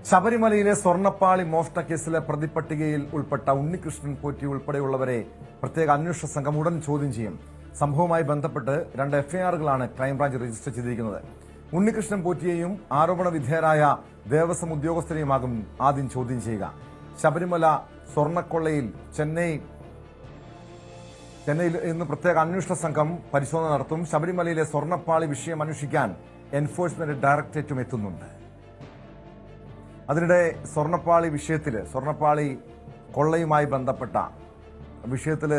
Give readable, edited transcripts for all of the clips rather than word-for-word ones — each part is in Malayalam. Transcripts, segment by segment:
ശബരിമലയിലെ സ്വർണ്ണപ്പാളി മോഷണ കേസിലെ പ്രതിപട്ടികയിൽ ഉൾപ്പെട്ട ഉണ്ണികൃഷ്ണൻ പോറ്റി ഉൾപ്പെടെയുള്ളവരെ പ്രത്യേക അന്വേഷണ സംഘം ഉടൻ ചോദ്യം ചെയ്യും. സംഭവവുമായി ബന്ധപ്പെട്ട് 2 എഫ്ഐആറുകളാണ് ക്രൈംബ്രാഞ്ച് രജിസ്റ്റർ ചെയ്തിരിക്കുന്നത്. ഉണ്ണികൃഷ്ണൻ പോറ്റിയെയും ആരോപണ വിധേയരായ ദേവസ്വം ഉദ്യോഗസ്ഥരെയുമാകും ആദ്യം ചോദ്യം ചെയ്യുക. ശബരിമല സ്വർണ്ണക്കൊള്ളയിൽ ചെന്നൈയിൽ ഇന്ന് പ്രത്യേക അന്വേഷണ സംഘം പരിശോധന നടത്തും. ശബരിമലയിലെ സ്വർണ്ണപ്പാളി വിഷയം അന്വേഷിക്കാൻ എൻഫോഴ്സ്മെന്റ് ഡയറക്ടറേറ്റും എത്തുന്നുണ്ട്. അതിനിടെ സ്വർണ്ണപ്പാളി കൊള്ളയുമായി ബന്ധപ്പെട്ട വിഷയത്തിൽ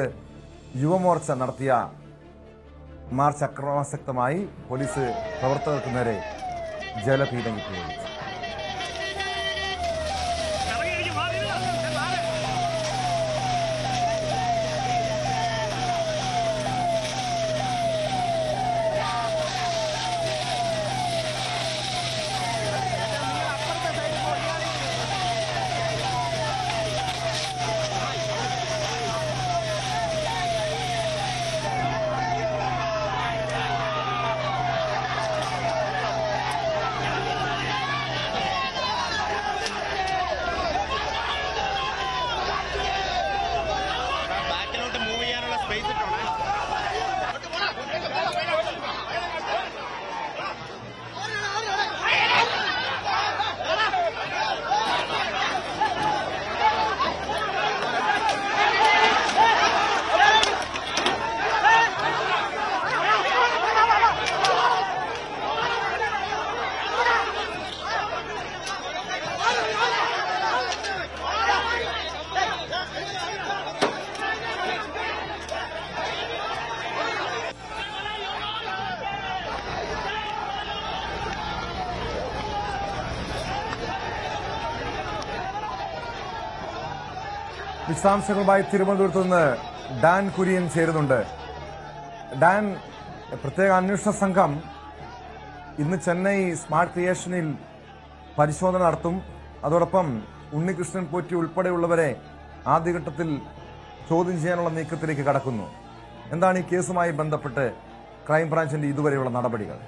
യുവമോർച്ച നടത്തിയ മാർച്ച് അക്രമാസക്തമായി പോലീസ് പ്രവർത്തകർക്ക് നേരെ ജലപീരങ്കി പ്രയോഗിച്ചു. വിശദാംശങ്ങളുമായി തിരുവനന്തപുരത്ത് നിന്ന് ഡാൻ കുര്യൻ ചേരുന്നുണ്ട്. ഡാൻ, പ്രത്യേക അന്വേഷണ സംഘം ഇന്ന് ചെന്നൈ സ്മാർട്ട് ക്രിയേഷനിൽ പരിശോധന നടത്തും. അതോടൊപ്പം ഉണ്ണികൃഷ്ണൻ പോറ്റി ഉൾപ്പെടെയുള്ളവരെ ആദ്യഘട്ടത്തിൽ ചോദ്യം ചെയ്യാനുള്ള നീക്കത്തിലേക്ക് കടക്കുന്നു. എന്താണ് ഈ കേസുമായി ബന്ധപ്പെട്ട് ക്രൈംബ്രാഞ്ചിന്റെ ഇതുവരെയുള്ള നടപടികൾ?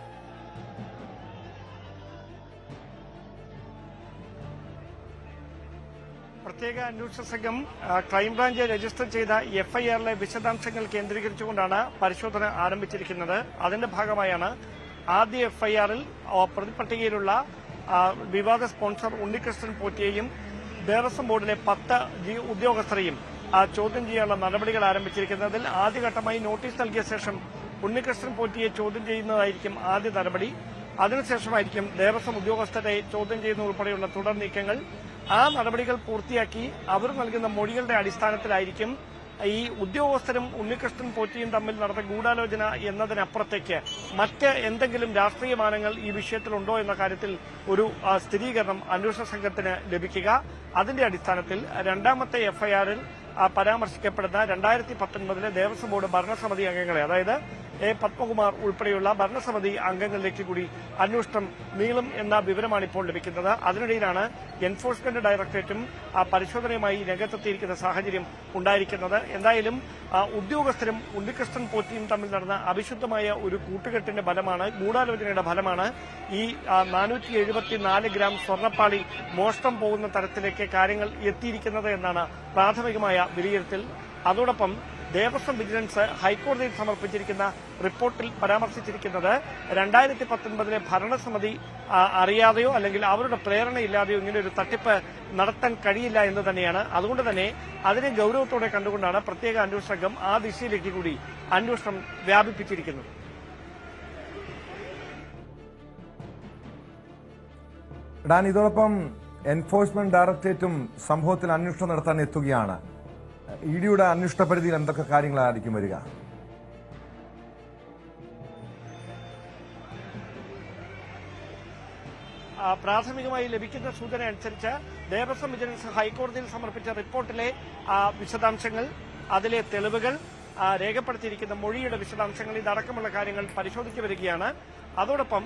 പ്രത്യേക അന്വേഷണ സംഘം ക്രൈംബ്രാഞ്ച് രജിസ്റ്റർ ചെയ്ത എഫ്ഐആറിലെ വിശദാംശങ്ങൾ കേന്ദ്രീകരിച്ചുകൊണ്ടാണ് പരിശോധന ആരംഭിച്ചിരിക്കുന്നത്. അതിന്റെ ഭാഗമായാണ് ആദ്യ എഫ്ഐആറിൽ പ്രതിപട്ടികയിലുള്ള വിവാദ സ്പോൺസർ ഉണ്ണികൃഷ്ണൻ പോറ്റിയെയും ദേവസ്വം ബോർഡിലെ 10 ഉദ്യോഗസ്ഥരെയും ചോദ്യം ചെയ്യാനുള്ള നടപടികൾ ആരംഭിച്ചിരിക്കുന്നതിൽ ആദ്യഘട്ടമായി നോട്ടീസ് നൽകിയ ശേഷം ഉണ്ണികൃഷ്ണൻ പോറ്റിയെ ചോദ്യം ചെയ്യുന്നതായിരിക്കും ആദ്യ നടപടി. അതിനുശേഷമായിരിക്കും ദേവസ്വം ഉദ്യോഗസ്ഥരെ ചോദ്യം ചെയ്യുന്ന ഉൾപ്പെടെയുള്ള തുടർ നീക്കങ്ങൾ. ആ നടപടികൾ പൂർത്തിയാക്കി അവർ നൽകുന്ന മൊഴികളുടെ അടിസ്ഥാനത്തിലായിരിക്കും ഈ ഉദ്യോഗസ്ഥരും ഉണ്ണികൃഷ്ണൻ പോറ്റിയും തമ്മിൽ നടന്ന ഗൂഢാലോചന എന്നതിനപ്പുറത്തേക്ക് മറ്റ് എന്തെങ്കിലും രാഷ്ട്രീയ മാനങ്ങൾ ഈ വിഷയത്തിലുണ്ടോ എന്ന കാര്യത്തിൽ ഒരു സ്ഥിരീകരണം അന്വേഷണ സംഘത്തിന് ലഭിക്കുക. അതിന്റെ അടിസ്ഥാനത്തിൽ രണ്ടാമത്തെ എഫ്ഐആറിൽ പരാമർശിക്കപ്പെടുന്ന 2019 ദേവസ്വം ബോർഡ് ഭരണസമിതി അംഗങ്ങളെ, അതായത് പത്മകുമാർ ഉൾപ്പെടെയുള്ള ഭരണസമിതി അംഗങ്ങളിലേക്ക് കൂടി അന്വേഷണം നീളും എന്ന വിവരമാണ് ഇപ്പോൾ ലഭിക്കുന്നത്. അതിനിടയിലാണ് എൻഫോഴ്സ്മെന്റ് ഡയറക്ടറേറ്റും പരിശോധനയുമായി രംഗത്തെത്തിയിരിക്കുന്ന സാഹചര്യം ഉണ്ടായിരിക്കുന്നത്. എന്തായാലും ഉദ്യോഗസ്ഥരും ഉണ്ണികൃഷ്ണൻ പോറ്റിയും തമ്മിൽ നടന്ന അവിശുദ്ധമായ ഒരു കൂട്ടുകെട്ടിന്റെ ഫലമാണ്, ഗൂഢാലോചനയുടെ ഫലമാണ് ഈ 474 ഗ്രാം സ്വർണ്ണപ്പാളി മോഷണം പോകുന്ന തരത്തിലേക്ക് കാര്യങ്ങൾ എത്തിയിരിക്കുന്നത് എന്നാണ് പ്രാഥമികമായ വിലയിരുത്തൽ. അതോടൊപ്പം ദേവസ്വം വിജിലൻസ് ഹൈക്കോടതിയിൽ സമർപ്പിച്ചിരിക്കുന്ന റിപ്പോർട്ടിൽ പരാമർശിച്ചിരിക്കുന്നത് 2019 ഭരണസമിതി അറിയാതെയോ അല്ലെങ്കിൽ അവരുടെ പ്രേരണയില്ലാതെയോ ഇങ്ങനെ ഒരു തട്ടിപ്പ് നടത്താൻ കഴിയില്ല എന്ന് തന്നെയാണ്. അതുകൊണ്ട് തന്നെ അതിനെ ഗൌരവത്തോടെ കണ്ടുകൊണ്ടാണ് പ്രത്യേക അന്വേഷണ സംഘം ആ ദിശയിലേക്ക് കൂടി അന്വേഷണം വ്യാപിപ്പിച്ചിരിക്കുന്നത്. ഡാൻ, ഇതോടൊപ്പം എൻഫോഴ്സ്മെന്റ് ഡയറക്ടറേറ്റും സംഭവത്തിൽ അന്വേഷണം നടത്താൻ എത്തുകയാണ്. ഇഡിയുടെ അന്വേഷണ പരിധിയിൽ എന്തൊക്കെ കാര്യങ്ങളായിരിക്കും വരിക? പ്രാഥമികമായി ലഭിക്കുന്ന സൂചന അനുസരിച്ച് ദേവസ്വം വിജിലൻസ് ഹൈക്കോടതിയിൽ സമർപ്പിച്ച റിപ്പോർട്ടിലെ വിശദാംശങ്ങൾ, അതിലെ തെളിവുകൾ, രേഖപ്പെടുത്തിയിരിക്കുന്ന മൊഴിയുടെ വിശദാംശങ്ങൾ, ഇതടക്കമുള്ള കാര്യങ്ങൾ പരിശോധിച്ചു വരികയാണ്. അതോടൊപ്പം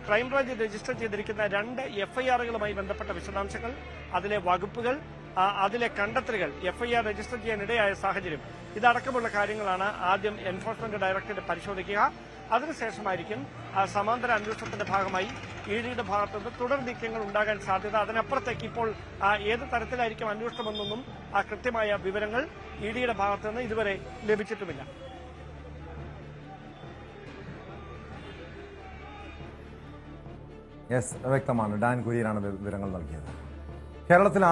ക്രൈംബ്രാഞ്ച് രജിസ്റ്റർ ചെയ്തിരിക്കുന്ന 2 എഫ്ഐആറുകളുമായി ബന്ധപ്പെട്ട വിശദാംശങ്ങൾ, അതിലെ വകുപ്പുകൾ, അതിലെ കണ്ടെത്തലുകൾ, എഫ്ഐആർ രജിസ്റ്റർ ചെയ്യാനിടയായ സാഹചര്യം, ഇതടക്കമുള്ള കാര്യങ്ങളാണ് ആദ്യം എൻഫോഴ്സ്മെന്റ് ഡയറക്ടറേറ്റ് പരിശോധിക്കുക. അതിനുശേഷമായിരിക്കും സമാന്തര അന്വേഷണത്തിന്റെ ഭാഗമായി ഡിയുടെ ഭാഗത്തുനിന്ന് തുടർ നീക്കങ്ങൾ ഉണ്ടാകാൻ സാധ്യത. അതിനപ്പുറത്തേക്ക് ഇപ്പോൾ ഏത് തരത്തിലായിരിക്കും അന്വേഷണമെന്നൊന്നും കൃത്യമായ വിവരങ്ങൾ ഡിയുടെ ഭാഗത്തുനിന്ന് ഇതുവരെ ലഭിച്ചിട്ടുമില്ല. വ്യക്തമാണ്. ഡാൻ കുര്യനാണ് വിവരങ്ങൾ നൽകിയത്. കേരളത്തിൽ